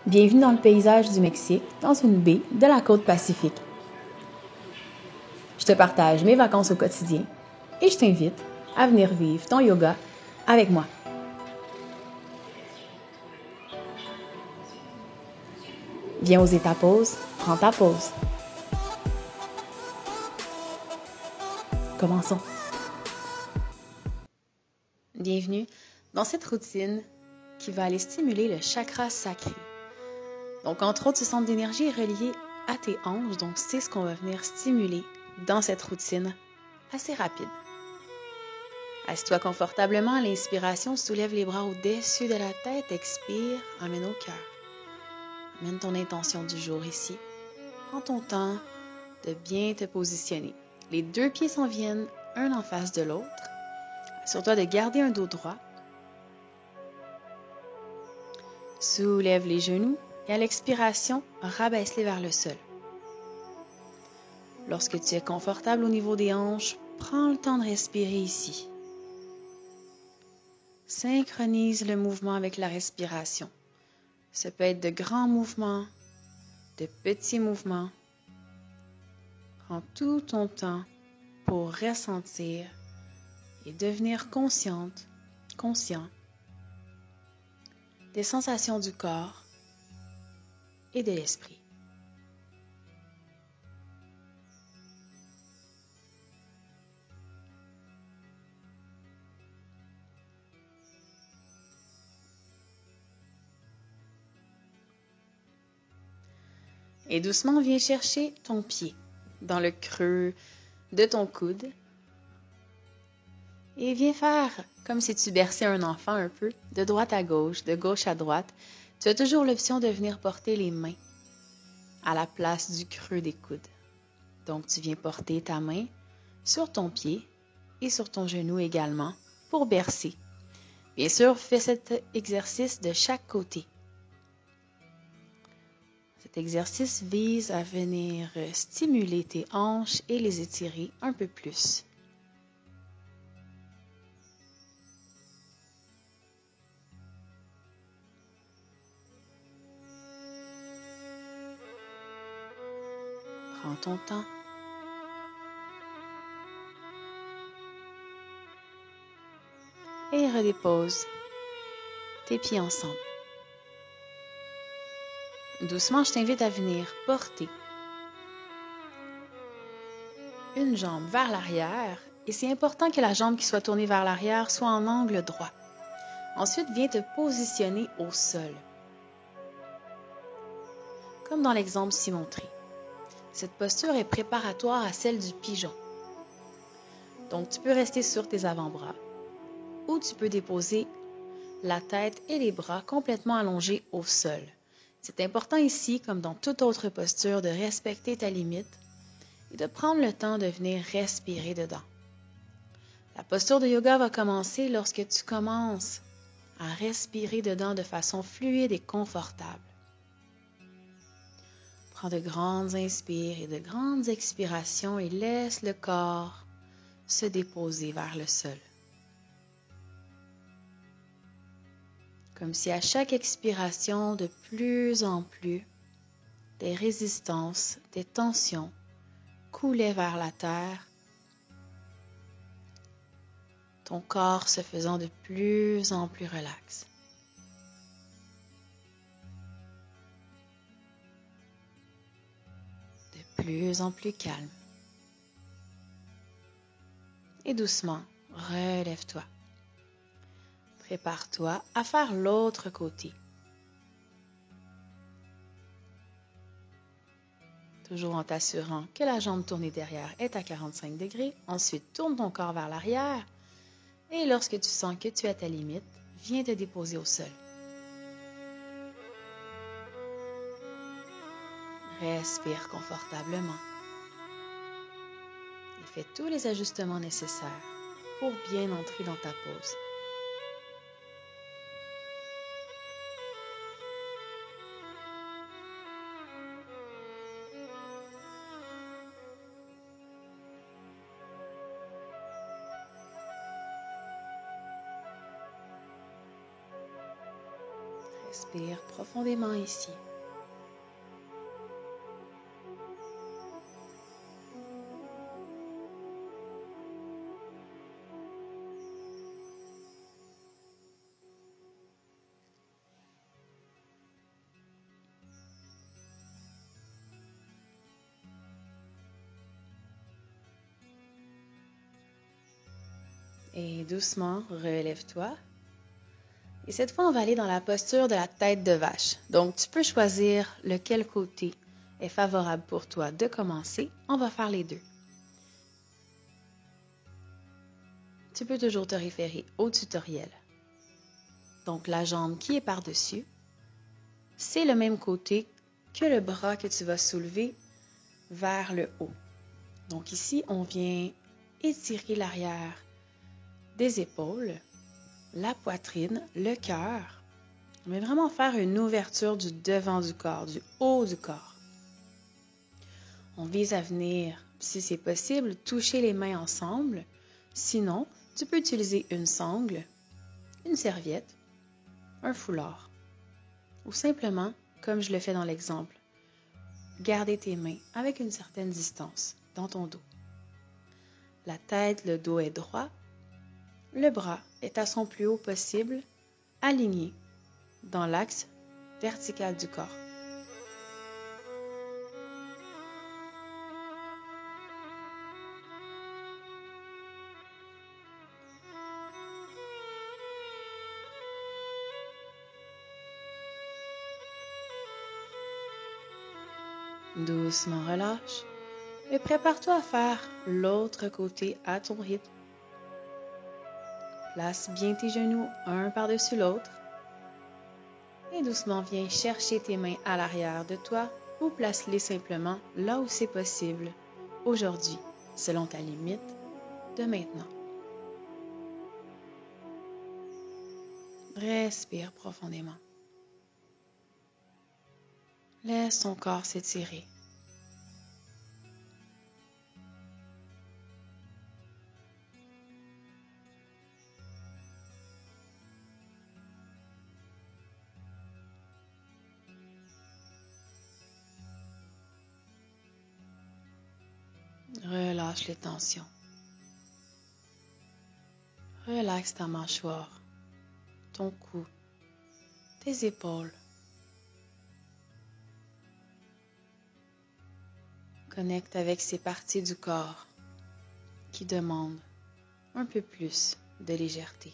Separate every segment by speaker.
Speaker 1: Bienvenue dans le paysage du Mexique, dans une baie de la côte Pacifique. Je te partage mes vacances au quotidien et je t'invite à venir vivre ton yoga avec moi. Viens oser ta pause, prends ta pause. Commençons. Bienvenue dans cette routine qui va aller stimuler le chakra sacré. Donc, entre autres, ce centre d'énergie est relié à tes hanches, donc c'est ce qu'on va venir stimuler dans cette routine assez rapide. Assieds-toi confortablement à l'inspiration, soulève les bras au-dessus de la tête, expire, emmène au cœur. Amène ton intention du jour ici. Prends ton temps de bien te positionner. Les deux pieds s'en viennent, un en face de l'autre. Assure-toi de garder un dos droit. Soulève les genoux et à l'expiration, rabaisse-les vers le sol. Lorsque tu es confortable au niveau des hanches, prends le temps de respirer ici. Synchronise le mouvement avec la respiration. Ça peut être de grands mouvements, de petits mouvements. Prends tout ton temps pour ressentir et devenir conscient des sensations du corps et de l'esprit. Et doucement, viens chercher ton pied dans le creux de ton coude. Et viens faire comme si tu berçais un enfant un peu, de droite à gauche, de gauche à droite. Tu as toujours l'option de venir porter les mains à la place du creux des coudes. Donc, tu viens porter ta main sur ton pied et sur ton genou également pour bercer. Bien sûr, fais cet exercice de chaque côté. Cet exercice vise à venir stimuler tes hanches et les étirer un peu plus. Prends ton temps. Et redépose tes pieds ensemble. Doucement, je t'invite à venir porter une jambe vers l'arrière. Et c'est important que la jambe qui soit tournée vers l'arrière soit en angle droit. Ensuite, viens te positionner au sol. Comme dans l'exemple ci montré. Cette posture est préparatoire à celle du pigeon. Donc, tu peux rester sur tes avant-bras ou tu peux déposer la tête et les bras complètement allongés au sol. C'est important ici, comme dans toute autre posture, de respecter ta limite et de prendre le temps de venir respirer dedans. La posture de yoga va commencer lorsque tu commences à respirer dedans de façon fluide et confortable. Prends de grandes inspires et de grandes expirations et laisse le corps se déposer vers le sol. Comme si à chaque expiration, de plus en plus, des résistances, des tensions coulaient vers la terre, ton corps se faisant de plus en plus relax. De plus en plus calme. Et doucement, relève-toi. Prépare-toi à faire l'autre côté. Toujours en t'assurant que la jambe tournée derrière est à 45 degrés. Ensuite, tourne ton corps vers l'arrière. Et lorsque tu sens que tu es à ta limite, viens te déposer au sol. Respire confortablement. Et fais tous les ajustements nécessaires pour bien entrer dans ta pause. Expire profondément ici. Et doucement, relève-toi. Et cette fois, on va aller dans la posture de la tête de vache. Donc, tu peux choisir lequel côté est favorable pour toi de commencer. On va faire les deux. Tu peux toujours te référer au tutoriel. Donc, la jambe qui est par-dessus, c'est le même côté que le bras que tu vas soulever vers le haut. Donc ici, on vient étirer l'arrière des épaules, la poitrine, le cœur. On va vraiment faire une ouverture du devant du corps, du haut du corps. On vise à venir, si c'est possible, toucher les mains ensemble. Sinon, tu peux utiliser une sangle, une serviette, un foulard. Ou simplement, comme je le fais dans l'exemple, garder tes mains avec une certaine distance dans ton dos. La tête, le dos est droit. Le bras est à son plus haut possible, aligné dans l'axe vertical du corps. Doucement relâche et prépare-toi à faire l'autre côté à ton rythme. Place bien tes genoux un par-dessus l'autre et doucement viens chercher tes mains à l'arrière de toi ou place-les simplement là où c'est possible aujourd'hui, selon ta limite de maintenant. Respire profondément. Laisse ton corps s'étirer. Relâche les tensions. Relaxe ta mâchoire, ton cou, tes épaules. Connecte avec ces parties du corps qui demandent un peu plus de légèreté.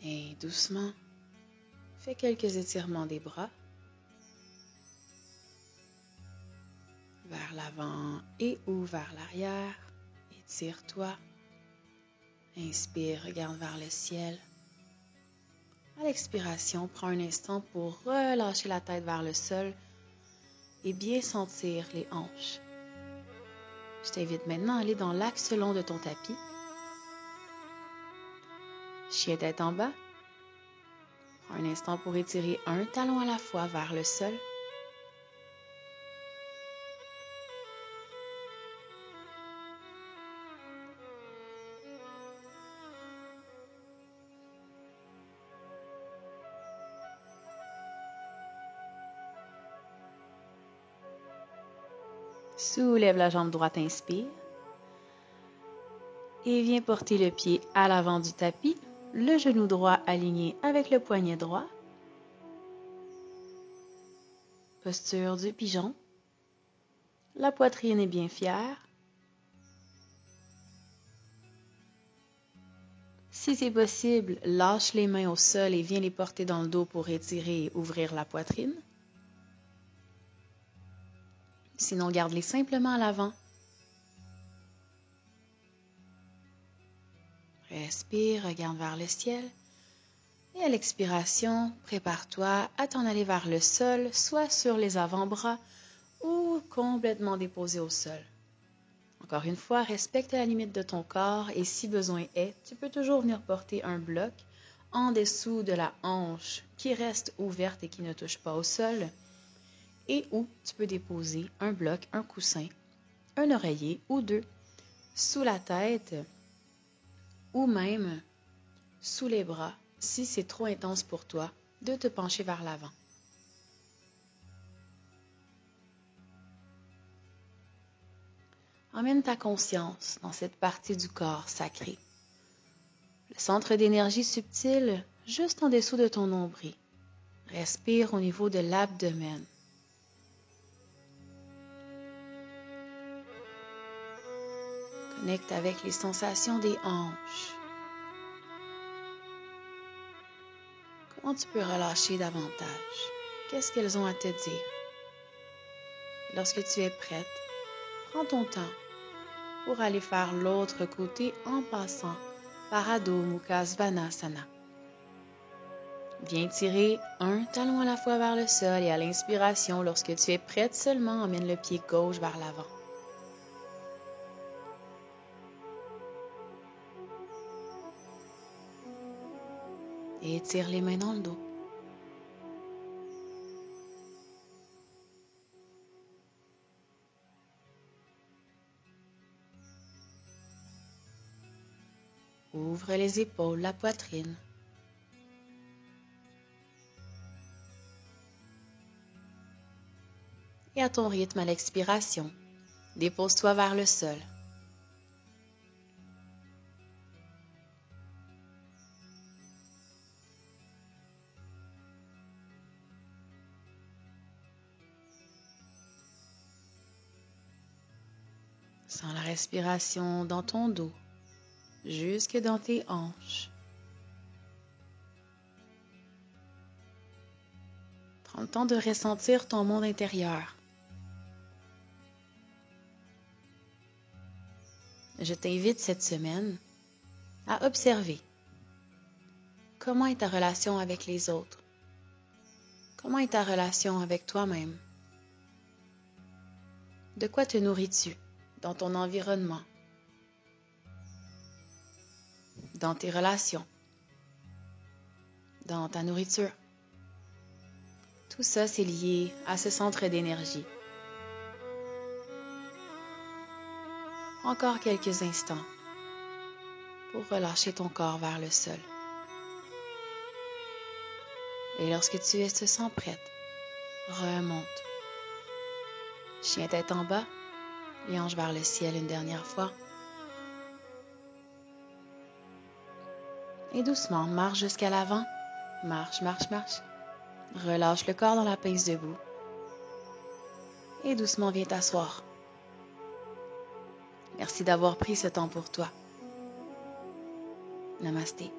Speaker 1: Et doucement, fais quelques étirements des bras vers l'avant et ou vers l'arrière. Étire-toi. Inspire, regarde vers le ciel. À l'expiration, prends un instant pour relâcher la tête vers le sol et bien sentir les hanches. Je t'invite maintenant à aller dans l'axe long de ton tapis. Chien tête en bas. Prends un instant pour étirer un talon à la fois vers le sol. Soulève la jambe droite, inspire. Et viens porter le pied à l'avant du tapis, le genou droit aligné avec le poignet droit. Posture du pigeon. La poitrine est bien fière. Si c'est possible, lâche les mains au sol et viens les porter dans le dos pour étirer et ouvrir la poitrine. Sinon, garde-les simplement à l'avant. Respire, regarde vers le ciel. Et à l'expiration, prépare-toi à t'en aller vers le sol, soit sur les avant-bras ou complètement déposé au sol. Encore une fois, respecte la limite de ton corps et si besoin est, tu peux toujours venir porter un bloc en dessous de la hanche qui reste ouverte et qui ne touche pas au sol et où tu peux déposer un bloc, un coussin un oreiller ou deux sous la tête ou même sous les bras si c'est trop intense pour toi de te pencher vers l'avant. Emmène ta conscience dans cette partie du corps sacré. Le centre d'énergie subtil juste en dessous de ton nombril. Respire au niveau de l'abdomen. Connecte avec les sensations des hanches. Comment tu peux relâcher davantage? Qu'est-ce qu'elles ont à te dire? Lorsque tu es prête, prends ton temps pour aller faire l'autre côté en passant par Adho Mukha Svanasana. Viens tirer un talon à la fois vers le sol et à l'inspiration, lorsque tu es prête seulement, emmène le pied gauche vers l'avant. Et étire les mains dans le dos. Ouvre les épaules, la poitrine. Et à ton rythme, à l'expiration, dépose-toi vers le sol. Sens la respiration dans ton dos, jusque dans tes hanches. Prends le temps de ressentir ton monde intérieur. Je t'invite cette semaine à observer comment est ta relation avec les autres. Comment est ta relation avec toi-même? De quoi te nourris-tu dans ton environnement, dans tes relations, dans ta nourriture? Tout ça, c'est lié à ce centre d'énergie. Encore quelques instants pour relâcher ton corps vers le sol. Et lorsque tu te sens prête, remonte. Chien tête en bas, les hanches vers le ciel une dernière fois. Et doucement, marche jusqu'à l'avant. Marche, marche, marche. Relâche le corps dans la pince debout. Et doucement, viens t'asseoir. Merci d'avoir pris ce temps pour toi. Namasté.